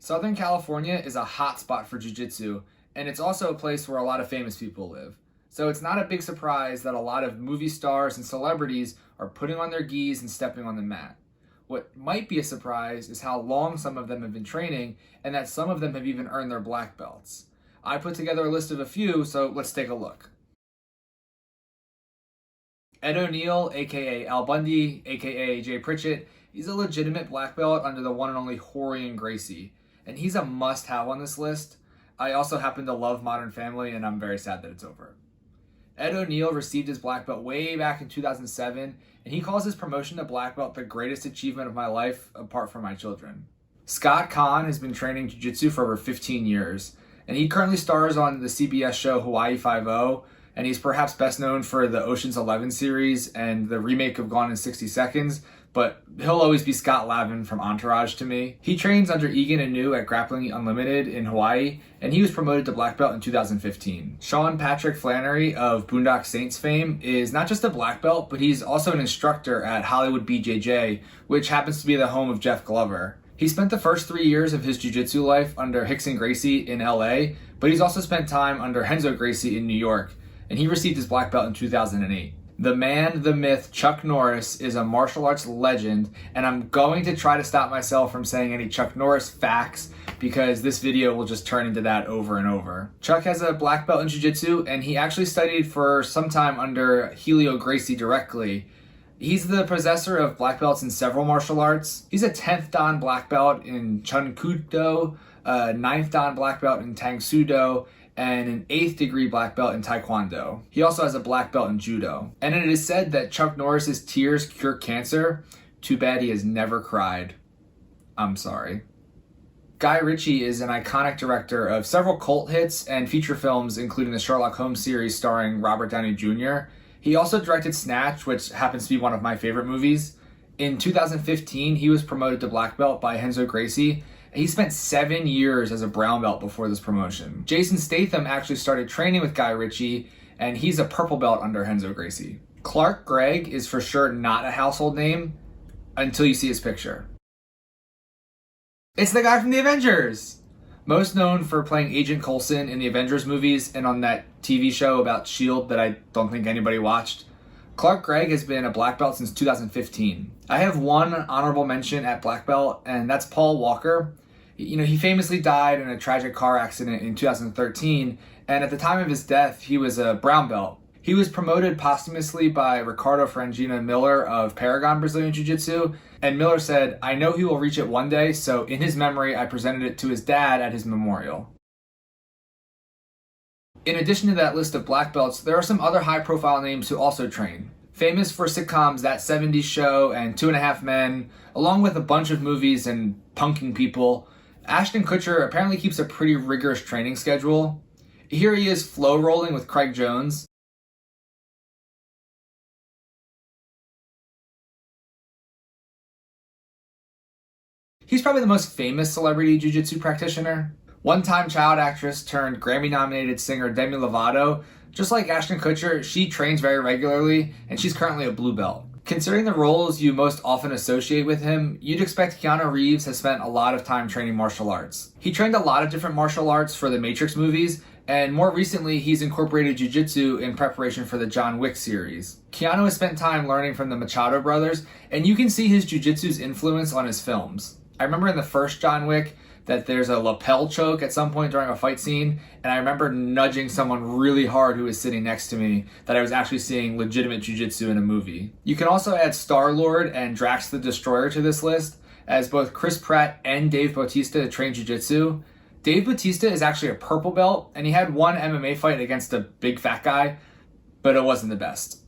Southern California is a hot spot for jiu-jitsu, and it's also a place where a lot of famous people live. So it's not a big surprise that a lot of movie stars and celebrities are putting on their gis and stepping on the mat. What might be a surprise is how long some of them have been training, and that some of them have even earned their black belts. I put together a list of a few, so let's take a look. Ed O'Neill, aka Al Bundy, aka Jay Pritchett, he's a legitimate black belt under the one and only Rorion Gracie, and he's a must-have on this list. I also happen to love Modern Family, and I'm very sad that it's over. Ed O'Neill received his black belt way back in 2007, and he calls his promotion to black belt the greatest achievement of my life, apart from my children. Scott Caan has been training jiu-jitsu for over 15 years, and he currently stars on the CBS show Hawaii Five-0, and he's perhaps best known for the Ocean's 11 series and the remake of Gone in 60 Seconds, but he'll always be Scott Lavin from Entourage to me. He trains under Egan Anu at Grappling Unlimited in Hawaii, and he was promoted to black belt in 2015. Sean Patrick Flannery of Boondock Saints fame is not just a black belt, but he's also an instructor at Hollywood BJJ, which happens to be the home of Jeff Glover. He spent the first 3 years of his jiu-jitsu life under Rickson Gracie in LA, but he's also spent time under Renzo Gracie in New York, and he received his black belt in 2008. The man, the myth, Chuck Norris is a martial arts legend, and I'm going to try to stop myself from saying any Chuck Norris facts because this video will just turn into that over and over. Chuck has a black belt in jiu-jitsu, and he actually studied for some time under Helio Gracie directly. He's the possessor of black belts in several martial arts. He's a 10th Dan black belt in Chun Kudo, a 9th Dan black belt in Tang Soo Do, and an 8th degree black belt in Taekwondo. He also has a black belt in Judo. And it is said that Chuck Norris's tears cure cancer. Too bad he has never cried. I'm sorry. Guy Ritchie is an iconic director of several cult hits and feature films, including the Sherlock Holmes series starring Robert Downey Jr. He also directed Snatch, which happens to be one of my favorite movies. In 2015, he was promoted to black belt by Renzo Gracie. He spent 7 years as a brown belt before this promotion. Jason Statham actually started training with Guy Ritchie, and he's a purple belt under Renzo Gracie. Clarke Gregg is for sure not a household name until you see his picture. It's the guy from the Avengers! Most known for playing Agent Coulson in the Avengers movies and on that TV show about S.H.I.E.L.D. that I don't think anybody watched. Clarke Gregg has been a black belt since 2015. I have one honorable mention at black belt, and that's Paul Walker. He famously died in a tragic car accident in 2013, and at the time of his death, he was a brown belt. He was promoted posthumously by Ricardo Frangina Miller of Paragon Brazilian Jiu-Jitsu, and Miller said, "I know he will reach it one day, so in his memory, I presented it to his dad at his memorial." In addition to that list of black belts, there are some other high-profile names who also train. Famous for sitcoms That 70s Show and 2.5 Men, along with a bunch of movies and punking people, Ashton Kutcher apparently keeps a pretty rigorous training schedule. Here he is flow rolling with Craig Jones. He's probably the most famous celebrity jiu-jitsu practitioner. One-time child actress turned Grammy-nominated singer Demi Lovato. Just like Ashton Kutcher, she trains very regularly, and she's currently a blue belt. Considering the roles you most often associate with him, you'd expect Keanu Reeves has spent a lot of time training martial arts. He trained a lot of different martial arts for the Matrix movies, and more recently he's incorporated jiu-jitsu in preparation for the John Wick series. Keanu has spent time learning from the Machado brothers, and you can see his jiu-jitsu's influence on his films. I remember in the first John Wick that there's a lapel choke at some point during a fight scene, and I remember nudging someone really hard who was sitting next to me that I was actually seeing legitimate jiu-jitsu in a movie. You can also add Star-Lord and Drax the Destroyer to this list, as both Chris Pratt and Dave Bautista train jiu-jitsu. Dave Bautista is actually a purple belt, and he had one MMA fight against a big fat guy, but it wasn't the best.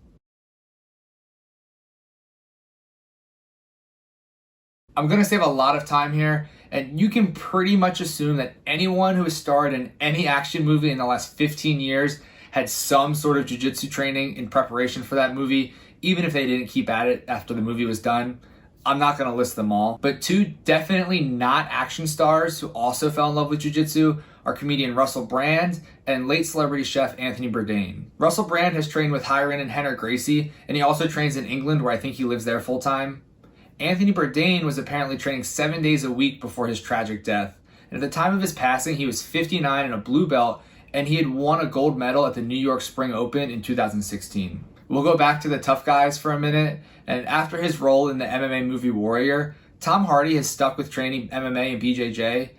I'm going to save a lot of time here, and you can pretty much assume that anyone who has starred in any action movie in the last 15 years had some sort of jiu-jitsu training in preparation for that movie, even if they didn't keep at it after the movie was done. I'm not going to list them all, but two definitely not action stars who also fell in love with jiu-jitsu are comedian Russell Brand and late celebrity chef Anthony Bourdain. Russell Brand has trained with Hiron and Henner Gracie, and he also trains in England, where I think he lives there full time. Anthony Bourdain was apparently training 7 days a week before his tragic death, And at the time of his passing, he was 59 and a blue belt, and he had won a gold medal at the New York Spring Open in 2016. We'll go back to the tough guys for a minute, and after his role in the MMA movie Warrior, Tom Hardy has stuck with training MMA and BJJ,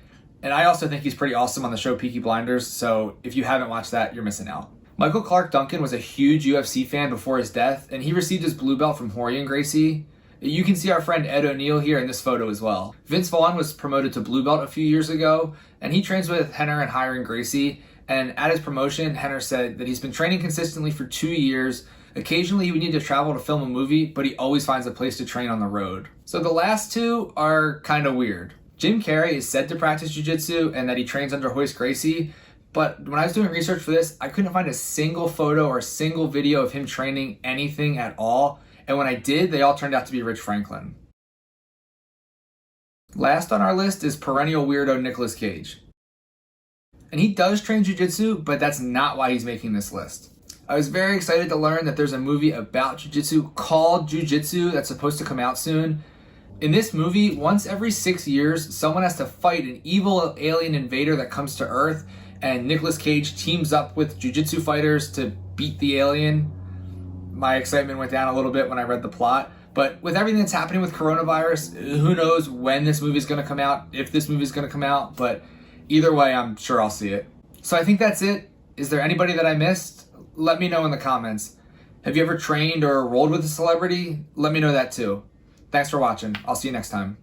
and I also think he's pretty awesome on the show Peaky Blinders, so if you haven't watched that, you're missing out. Michael Clark Duncan was a huge UFC fan before his death, and he received his blue belt from Rorion Gracie. You can see our friend Ed O'Neill here in this photo as well. Vince Vaughn was promoted to blue belt a few years ago, and he trains with Henner and Hiron Gracie, and at his promotion, Henner said that he's been training consistently for 2 years. Occasionally he would need to travel to film a movie, but he always finds a place to train on the road. So the last two are kind of weird. Jim Carrey is said to practice jiu-jitsu and that he trains under Royce Gracie, but when I was doing research for this, I couldn't find a single photo or a single video of him training anything at all, and when I did, they all turned out to be Rich Franklin. Last on our list is perennial weirdo Nicolas Cage. And he does train jiu-jitsu, but that's not why he's making this list. I was very excited to learn that there's a movie about jiu-jitsu called Jiu Jitsu that's supposed to come out soon. In this movie, once every 6 years, someone has to fight an evil alien invader that comes to Earth, and Nicolas Cage teams up with jiu-jitsu fighters to beat the alien. My excitement went down a little bit when I read the plot, but with everything that's happening with coronavirus, who knows when this movie is going to come out, if this movie is going to come out, but either way, I'm sure I'll see it. So I think that's it. Is there anybody that I missed? Let me know in the comments. Have you ever trained or rolled with a celebrity? Let me know that too. Thanks for watching. I'll see you next time.